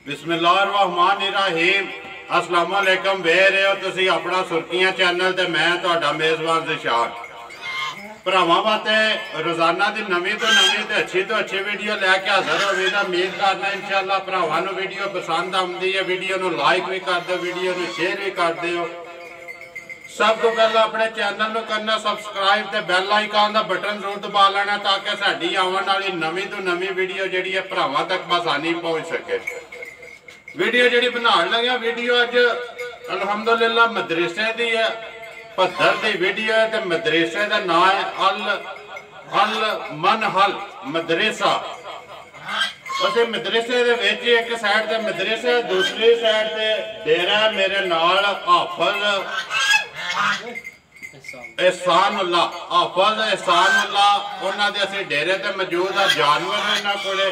बिस्मिल्लाहिर्रहमानिर्रहीम। अस्सलाम वालेकुम। वेख रहे हो तुसी अपना सुर्खियां चैनल ते मैं तुहाडा मेज़बान ज़िशान। भरावां वास्ते रोज़ाना की नवीं तो नवीं ते अच्छी वीडियो लैके हाज़र हो गई। उम्मीद करना इंशाअल्लाह भरावां नूं वीडियो पसंद आउंदी है। वीडियो नूं लाइक भी कर दो, वीडियो नूं शेयर भी कर दो। सब तो पहले अपने चैनल को करना सबसक्राइब ते बैल आइकन का बटन जरूर दबा लेना ताकि साडी आने वाली नवीं तो नवीं वीडियो जिहड़ी है भरावां तक आसानी पहुँच सके। वीडियो जिहड़ी बनाउण लग्या वीडियो अज अलहमदुलिल्लाह मदरसे की है, पद्धर की वीडियो है। तो मदरसे का नाम है अल मनहल मदरसा। उस मदरसे के एक साइड से मदरसा, दूसरी साइड से डेरा मेरे नाल हाफिज एहसानुल्लाह। हाफिज एहसानुल्लाह उन्होंने असी डेरे ते मौजूद है। जानवर ने इन्होंने कोले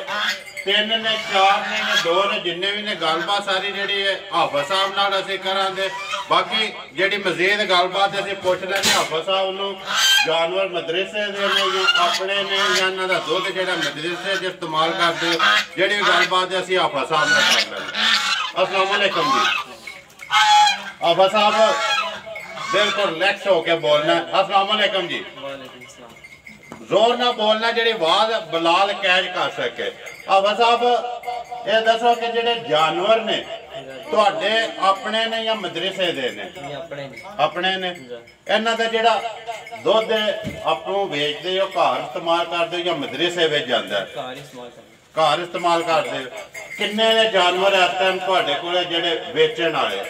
3 ने 4 ने 2 ने जिन्ने भी ने गलबात सारी जी है हाफिज साहब नाल असीं करांगे। बाकी जी मजीद गलबात असीं पुछ लैंदे हाफिज साहब नूं। जानवर मदरसे दे ने या अपने ने या इन्हां दा दुध जिहड़ा मदरसे च इस्तेमाल करदे जिहड़ी गलबात असीं हाफिज साहब नाल कर लैंदे। अस्सलाम वालेकुम जी। हाफिज साहब बिल्कुल रिलैक्स होकर बोलना। अस्सलाम वालेकुम जी। जोर ना बोलना जी आवाज बलाल कैच कर सके। हाफिज साहब ये दसो कि जेडे जानवर ने तुहाडे अपने ने या मदरसे दे ने? अपने ने। इन्हां दा जेड़ा दुध आपू बेचदे हो घर इस्तेमाल करदे या मदरसे विच जांदा? घर इस्तेमाल करदे। किन्ने ने जानवर इस टाइम तुहाडे कोल जेडे बेचण वाले?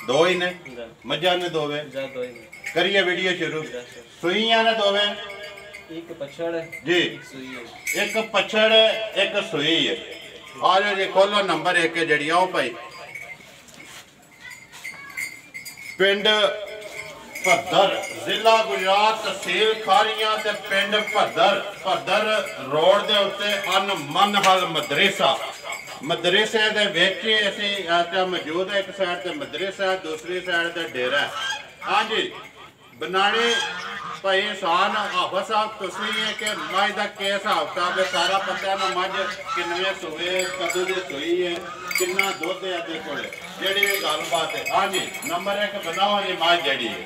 दो ही ने। मझां ने दोवे? करिए वीडियो शुरू। सुइयां ने दोवे? एक पछड़ जी, एक पछड़ एक सुई है। आ जाओ जी, खोलो नंबर 1 जड़ी आओ भाई। पिंड भद्दर, जिला गुजरात, तहसील खारियां ते पिंड भद्दर रोड दे उत्ते अन मनहल मदरसा। मदरसे दे विच असीं इस टाइम मौजूद है। एक साइड ते मदरसा, दूसरी साइड ते डेरा। हाँ जी, बनानी भाई एहसान हाफिज साहब तुसीं है कि मझ का के हिसाब किताब है? सारा पता ना मझ किन्ने सूए, कदों दी सूई है, किन्ना दुध है अदे कोल, जिहड़ी भी गलबात है। हाँ जी, नंबर 1 बनाओ जी। मझ जिहड़ी है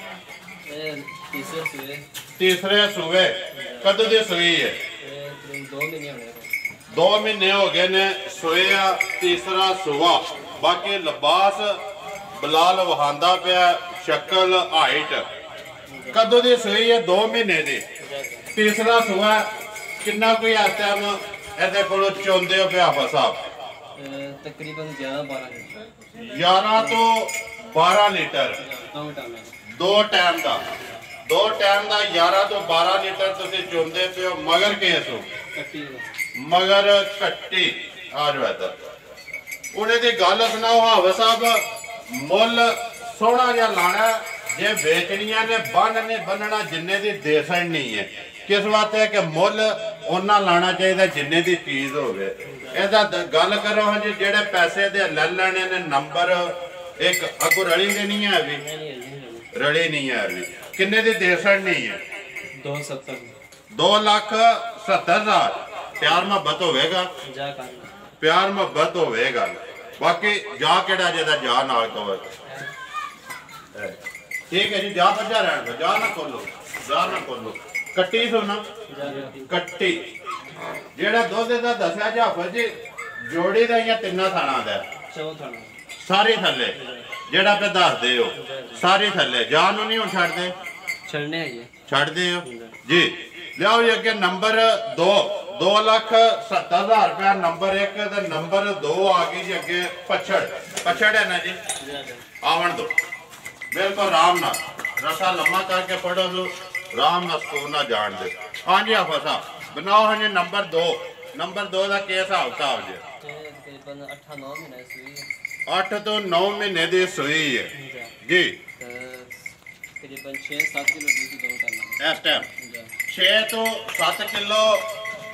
तीसरे सूए, कदों दी सूई है? 2 महीने हो गए ने सोए। तीसरा सुआ। बाकी लिबास बलाल वहांदा पिया, शक्ल हाइट। कदों दी सोई है? 2 महीने दी। तीसरा सुआ। किन्ना कोई इस टाइम इहदे कोलों चोंदे हो पिया हाफिज साहब? तकरीबन 11 तो 12 लीटर। 2 टाइम का 11 तो 12 लीटर तुसीं चोंदे पे हो। मगर केस हो? मगर कट्टी। आ जाओ इधर। उन्हें दी गल सुनाओ हाफिज साहब। मुल सोहना जिहा लाना जे बेचनिया ने बनना जिन्ने दी देसन नहीं है। किस वास्ते कि मुल उन्ना लाना चाहिए जिन्ने दी चीज होवे। इहदा गल करो हाँ जी, जेड़े पैसे दे ले लेने ने नंबर 1 अगू रली दे नहीं है अभी? रली नहीं है अभी। किन्ने दी देसन नहीं है? 2,70,000। प्यार मोहब्बत होगा? प्यार मोहब्बत होगा। बाकी जा केड़ा जेदा जा नाल कवर। ठीक है जी, जा भजा रहन दो, जा ना खोलो, जा ना खोलो। कट्टी सुना कट्टी जेड़ा दुध दा दस्या जी हाफिज जी, जोड़ी दा या तिन्ना थाना दा? सारी थल्ले जेड़ा पे दस दे हो सारी थल्ले। जान नहीं हुण छड्डदे? छड्डदे हो जी। लियाओ जी अगे नंबर 2,70,000 रुपया नंबर 1। नंबर 2 आ गई जी अगे पछड़ है ना जी? आवन दो बिल्कुल आराम ना, रसा लम्मा करके पढ़ो तो आराम ना स्कूल ना जान दे। हाँ जी हाफिज साहब बनाओ। हाँ जी नंबर 2 का के हिसाब किताब जी? 8 तो 9 महीने की सूई है जी। तकरीबन 6-7 किलो इस टाइम 6 तो 7 किलो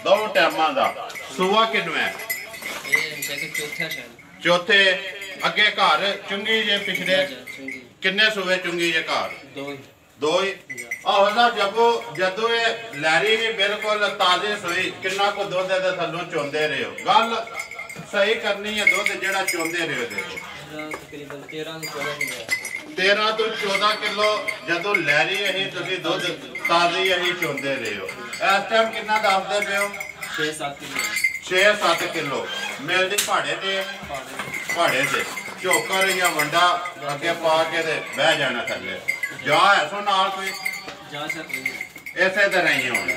2 टाइमां का। सूआ किन्नवें है? चौथे। अगे घर चुंगी जे पिछले किन्ने सूए चुंगी जे घर? 2 ही। हाफिज साहब जदों ये लैरी भी बिल्कुल ताज़ी सूई, किन्ना को दुध दे थल्लों चोंदे रहे हो? गल ਸਹੀ ਕਰਨੀ ਹੈ ਦੁੱਧ ਜਿਹੜਾ ਚੋਂਦੇ ਰਹੇ ਉਹਦੇ ਤੋਂ। ਇਹਦਾ ਤਕਰੀਬਨ 13 ਤੋਂ 14 ਕਿਲੋ ਹੈ। 13 ਤੋਂ 14 ਕਿਲੋ ਜਦੋਂ ਲੈ ਰਹੀ ਅਸੀਂ ਤੁਸੀਂ ਦੁੱਧ ਤਾਜ਼ੀ ਅਸੀਂ ਚੋਂਦੇ ਰਹੇ ਹੋ। ਇਸ ਟਾਈਮ ਕਿੰਨਾ ਦੱਸਦੇ ਪਏ ਹੋ? 6-7 ਕਿਲੋ 6-7 ਕਿਲੋ ਮਿਲਦੀ ਭਾੜੇ ਤੇ ਭਾੜੇ ਤੇ ਝੋਕਰ ਜਾਂ ਵੰਡਾ ਅੱਗੇ ਪਾ ਕੇ ਤੇ ਬਹਿ ਜਾਣਾ ਥੱਲੇ। ਜਾ ਐਸੋ ਨਾਲ ਕੋਈ ਜਾ ਸਕਦੀ ਇਸੇ ਤਰ੍ਹਾਂ ਹੀ ਹੋਣਾ।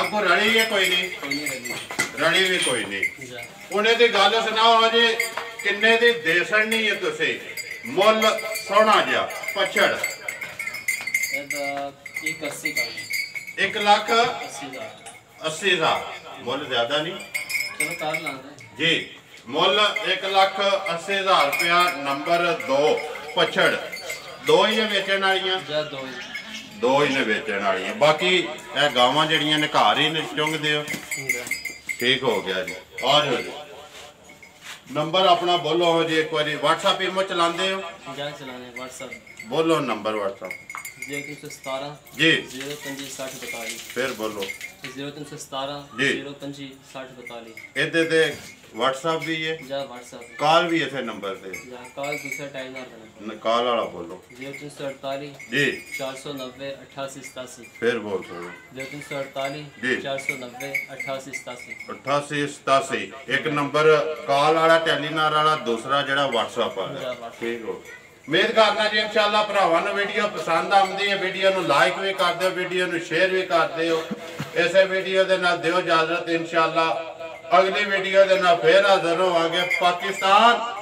ਅੱਗੋਂ ਰਲੀ ਹੈ ਕੋਈ ਨਹੀਂ? ਕੋਈ ਨਹੀਂ ਲੱਗੀ ਰਲੀ ਵੀ ਕੋਈ ਨਹੀਂ। ਜਾ ਉਹਨੇ ਦੀ ਗੱਲ ਸੁਣਾਓ ਜੀ ਕਿੰਨੇ ਦੀ ਦੇ ਸੜਨੀ ਹੈ ਤੁਸੀਂ? ਮੁੱਲ ਸੋਹਣਾ ਜਿਹਾ ਪਛੜ ਇਹਦਾ 180 ਦਾ 1,80,000 ਮੁੱਲ ਜ਼ਿਆਦਾ ਨਹੀਂ ਚਲੋ ਕਰ ਲਾਂਗੇ ਜੀ। ਮੁੱਲ 1,80,000 ਰੁਪਇਆ। ਨੰਬਰ 2 ਪਛੜ। ਦੋ ਹੀ ਨੇ ਵੇਚਣ ਵਾਲੀਆਂ? ਜਾ ਦੋ ਹੀ ਨੇ ਵੇਚਣ ਵਾਲੀਆਂ। ਬਾਕੀ ਇਹ ਗਾਵਾਂ ਜਿਹੜੀਆਂ ਨੇ ਘਰ ਹੀ ਨੇ ਚੁੰਗਦੇ ਹੋ। ਠੀਕ ਹੋ ਗਿਆ ਜੀ। ਆ ਜਾਓ ਜੀ। ਨੰਬਰ ਆਪਣਾ ਬੋਲੋ ਜੀ ਇੱਕ ਵਾਰੀ। WhatsApp ਇਮੋ ਚਲਾਉਂਦੇ ਹੋ? ਜਾ ਚਲਾਣੇ WhatsApp ਬੋਲੋ ਨੰਬਰ WhatsApp 0317 ਜੀ 025 60 42 ਫਿਰ ਬੋਲੋ 0317 ਜੀ। 025 60 42 ਇਹਦੇ ਤੇ WhatsApp ਵੀ ਹੈ, ਜਾ WhatsApp ਕਾਲ ਵੀ ਇਸੇ ਨੰਬਰ ਤੇ। ਜਾਂ ਕਾਲ ਦੂਸਰਾ टाइम ना करना ਕਾਲ ਵਾਲਾ ਬੋਲੋ 0348 ਜੀ 490 88 87 ਫਿਰ ਬੋਲ ਸਕੋ 0348 ਜੀ। 490 88 87 8887 ਇੱਕ ਨੰਬਰ ਕਾਲ ਵਾਲਾ ਟੈਲੀਨਾਰ ਵਾਲਾ, ਦੂਸਰਾ ਜਿਹੜਾ WhatsApp ਵਾਲਾ। ਠੀਕ ਹੋ। ਉਮੀਦ ਕਰਨਾ ਜੀ ਇਨਸ਼ਾਅੱਲਾ ਭਰਾਵਾਂ ਨੂੰ ਵੀਡੀਓ ਪਸੰਦ ਆਉਂਦੀ ਹੈ। ਵੀਡੀਓ ਨੂੰ ਲਾਈਕ ਵੀ ਕਰ ਦਿਓ, ਵੀਡੀਓ ਨੂੰ ਸ਼ੇਅਰ ਵੀ ਕਰ ਦਿਓ। ਇਸੇ ਵੀਡੀਓ ਦੇ ਨਾਲ ਦਿਓ ਇਜਾਜ਼ਤ। ਇਨਸ਼ਾਅੱਲਾ ਅਗਲੀ ਵੀਡੀਓ ਦੇ ਨਾਲ ਫੇਰ ਹਾਜ਼ਰ ਹੋਵਾਂਗੇ। ਪਾਕਿਸਤਾਨ